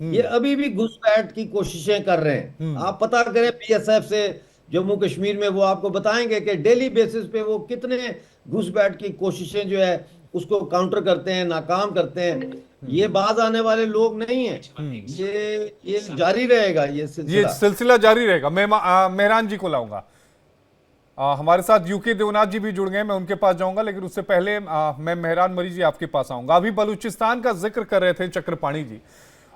ये हम्म। अभी भी घुसपैठ की कोशिशें कर रहे हैं। हम्म। आप पता करें बीएसएफ से जम्मू कश्मीर में, वो आपको बताएंगे कि डेली बेसिस पे वो कितने घुसपैठ की कोशिशें जो है उसको काउंटर करते हैं, नाकाम करते हैं। हम्म। ये बाज आने वाले लोग नहीं हैं। हम्म। ये जारी रहेगा ये ये सिलसिला। सिलसिला जारी रहेगा। मैं मेहरान जी को लाऊंगा। हमारे साथ यूके देवनाथ जी भी जुड़ गए, मैं उनके पास जाऊंगा, लेकिन उससे पहले मैं मेहरान मरी जी आपके पास आऊंगा। अभी बलूचिस्तान का जिक्र कर रहे थे चक्रपाणी जी,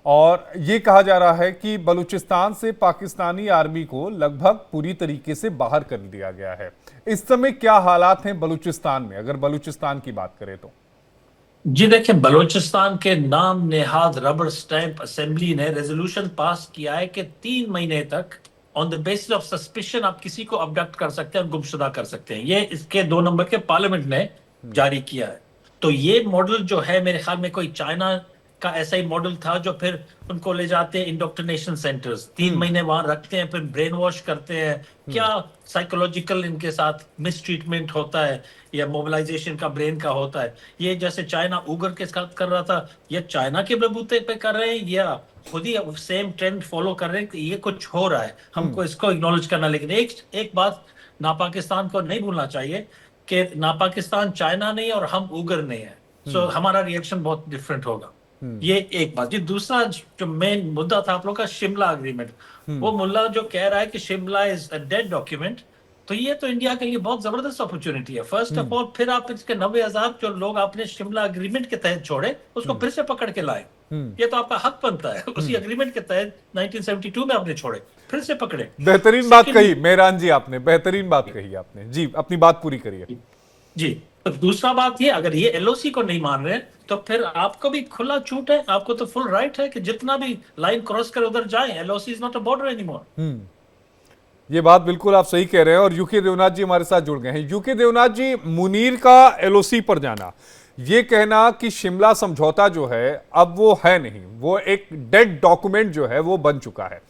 और ये कहा जा रहा है कि बलूचिस्तान से पाकिस्तानी आर्मी को लगभग पूरी तरीके से बाहर कर दिया गया है। इस समय क्या हालात हैं बलूचिस्तान में, अगर बलूचिस्तान की बात करें तो? जी देखिए, बलूचिस्तान के नाम नेहाद रबर स्टैंप असेंबली ने रेजोल्यूशन पास किया है कि 3 महीने तक on the basis of suspicion आप किसी को अबडक्ट कर सकते हैं और गुमशुदा कर सकते हैं। ये इसके 2 नंबर के पार्लियामेंट ने जारी किया है। तो ये मॉडल जो है, मेरे ख्याल में कोई चाइना का ऐसा ही मॉडल था, जो फिर उनको ले जाते हैं इंडोक्ट्रिनेशन सेंटर्स, 3 महीने वहां रखते हैं, फिर ब्रेन वॉश करते हैं। क्या साइकोलॉजिकल इनके साथ मिस ट्रीटमेंट होता है, या मोबिलाइजेशन का ब्रेन का होता है। ये जैसे चाइना उगर के साथ कर रहा था, ये चाइना के बलबूते पे कर रहे हैं, या खुद ही सेम ट्रेंड फॉलो कर रहे हैं कि ये कुछ हो रहा है, हमको इसको इग्नोलेज करना। लेकिन एक एक बात ना पाकिस्तान को नहीं भूलना चाहिए कि ना पाकिस्तान चाइना नहीं और हम उगर नहीं है। सो हमारा रिएक्शन बहुत डिफरेंट होगा। ये एक बात। जी दूसरा जो मेन मुद्दा था आप लोग का, शिमला अग्रीमेंट। वो मुल्ला जो कह रहा है कि Shimla is a dead document, तो ये तो इंडिया के लिए बहुत जबरदस्त अपॉर्चुनिटी है। फर्स्ट ऑफ ऑल, फिर आप इसके 90,000 जो लोग आपने शिमला अग्रीमेंट के तहत छोड़े, उसको फिर से पकड़ के लाए। ये तो आपका हक बनता है। उसी अग्रीमेंट के तहत 1972 में आपने छोड़े, फिर से पकड़े। बेहतरीन बात सेकेंडली, कही मेहरान जी आपने, बेहतरीन बात कही आपने जी, अपनी बात पूरी करिए। जी तो दूसरा बात ये, अगर ये एलओसी को नहीं मान रहे तो फिर आपको भी खुला छूट है, आपको तो फुल राइट है कि जितना भी लाइन क्रॉस कर उधर जाए। LOC is not a border anymore. ये बात बिल्कुल आप सही कह रहे हैं, और यूके देवनाथ जी हमारे साथ जुड़ गए हैं। यूके देवनाथ जी, मुनीर का एलओसी पर जाना, ये कहना कि शिमला समझौता जो है अब वो है नहीं, वो एक डेड डॉक्यूमेंट जो है वो बन चुका है।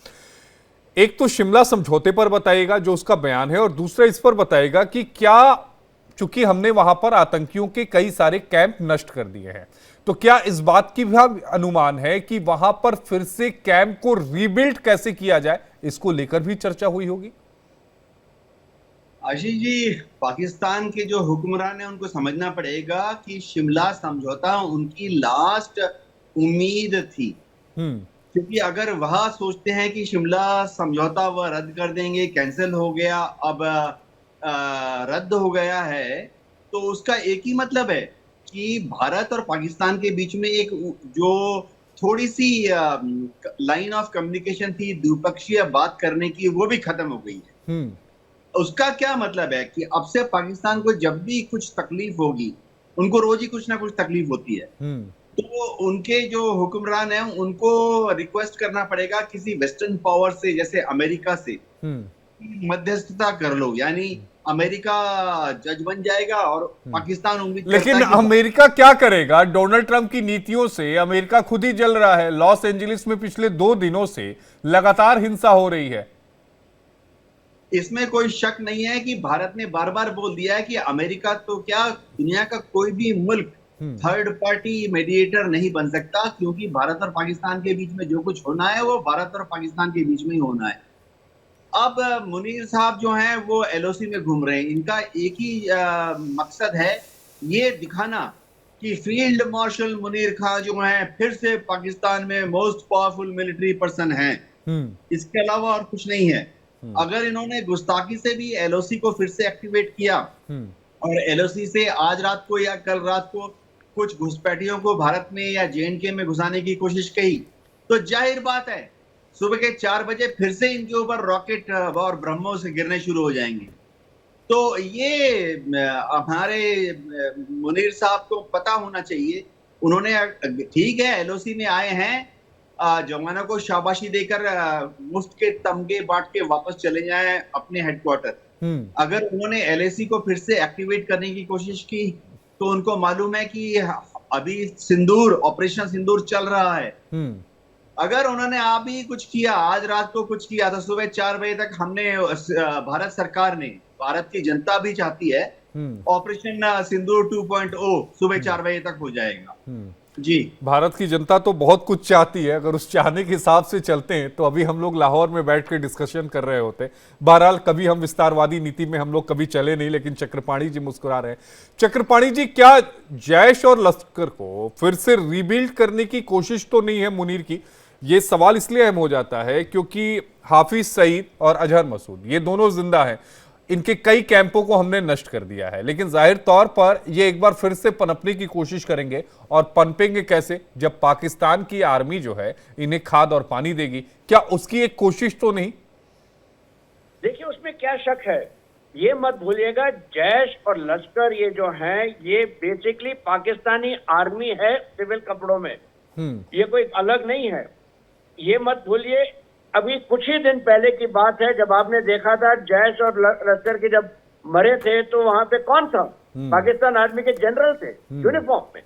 एक तो शिमला समझौते पर बताइएगा जो उसका बयान है, और दूसरा इस पर बताइएगा कि क्या, चूंकि हमने वहां पर आतंकियों के कई सारे कैंप नष्ट कर दिए हैं, तो क्या इस बात की भी अनुमान है कि वहां पर फिर से कैंप को रीबिल्ड कैसे किया जाए, इसको लेकर भी चर्चा हुई होगी? आशीष जी, पाकिस्तान के जो हुक्मरान है उनको समझना पड़ेगा कि शिमला समझौता उनकी लास्ट उम्मीद थी। हम्म। क्योंकि अगर वह सोचते हैं कि शिमला समझौता वह रद्द कर देंगे, कैंसिल हो गया, अब रद्द हो गया है, तो उसका एक ही मतलब है कि भारत और पाकिस्तान के बीच में एक जो थोड़ी सी लाइन ऑफ कम्युनिकेशन थी द्विपक्षीय बात करने की, वो भी खत्म हो गई है। हम्म। उसका क्या मतलब है कि अब से पाकिस्तान को जब भी कुछ तकलीफ होगी, उनको रोज ही कुछ ना कुछ तकलीफ होती है, हम्म। तो उनके जो हुक्मरान हैं उनको रिक्वेस्ट करना पड़ेगा किसी वेस्टर्न पावर से, जैसे अमेरिका से, हम्म। मध्यस्थता कर लो। यानी अमेरिका जज बन जाएगा और पाकिस्तान उम्मीद करता लेकिन है कि अमेरिका क्या करेगा? डोनाल्ड ट्रंप की नीतियों से अमेरिका खुद ही जल रहा है। लॉस एंजलिस में पिछले 2 दिनों से लगातार हिंसा हो रही है। इसमें कोई शक नहीं है कि भारत ने बार बार बोल दिया है कि अमेरिका तो क्या, दुनिया का कोई भी मुल्क थर्ड पार्टी मेडिएटर नहीं बन सकता, क्योंकि भारत और पाकिस्तान के बीच में जो कुछ होना है वो भारत और पाकिस्तान के बीच में ही होना है। अब मुनीर साहब जो हैं वो एलओसी में घूम रहे हैं। इनका एक ही मकसद है, ये दिखाना कि फील्ड मार्शल मुनीर खान जो हैं फिर से पाकिस्तान में मोस्ट पावरफुल मिलिट्री पर्सन हैं। हम्म। इसके अलावा और कुछ नहीं है। अगर इन्होंने गुस्ताखी से भी एलओसी को फिर से एक्टिवेट किया हम्म। और एलओसी से आज रात को या कल रात को कुछ घुसपैठियों को भारत में या जेएनके में घुसाने की कोशिश की, तो जाहिर बात है सुबह के 4 बजे फिर से इनके ऊपर रॉकेट और ब्रह्मोस गिरने शुरू हो जाएंगे। तो ये हमारे मुनीर साहब को पता होना चाहिए। उन्होंने, ठीक है, एलओसी में आए हैं, जवानों को शाबाशी देकर मुफ्त के तमगे बांट के वापस चले जाएं अपने हेडक्वार्टर। हम्म। अगर उन्होंने एलएसी को फिर से एक्टिवेट करने की कोशिश की, तो उनको मालूम है कि अभी सिंदूर, ऑपरेशन सिंदूर चल रहा है। हम्म। अगर उन्होंने अभी कुछ किया, आज रात को कुछ किया, तो सुबह 4 बजे तक हमने, भारत सरकार ने, भारत की जनता भी चाहती है, हम्म। ऑपरेशन सिंदूर 2.0 सुबह 4 बजे तक हो जाएगा। जी भारत की जनता तो बहुत कुछ चाहती है, अगर उस चाहने के हिसाब से चलते हैं तो अभी हम लोग लाहौर में बैठ के डिस्कशन कर रहे होते। बहरहाल कभी हम विस्तारवादी नीति में हम लोग कभी चले नहीं, लेकिन चक्रपाणी जी मुस्कुरा रहे हैं। चक्रपाणी जी, क्या जैश और लश्कर को फिर से रीबिल्ड करने की कोशिश तो नहीं है मुनीर की? ये सवाल इसलिए अहम हो जाता है क्योंकि हाफिज सईद और अजहर मसूद ये दोनों जिंदा हैं, इनके कई कैंपों को हमने नष्ट कर दिया है, लेकिन जाहिर तौर पर ये एक बार फिर से पनपने की कोशिश करेंगे। और पनपेंगे कैसे? जब पाकिस्तान की आर्मी जो है इन्हें खाद और पानी देगी। क्या उसकी एक कोशिश तो नहीं? देखिए, उसमें क्या शक है, ये मत भूलिएगा, जैश और लश्कर ये जो हैं ये बेसिकली पाकिस्तानी आर्मी है सिविल कपड़ों में, ये कोई अलग नहीं है, ये मत भूलिए। अभी कुछ ही दिन पहले की बात है जब आपने देखा था जैश और लश्कर के जब मरे थे तो वहां पे कौन था? पाकिस्तान आर्मी के जनरल थे यूनिफॉर्म में।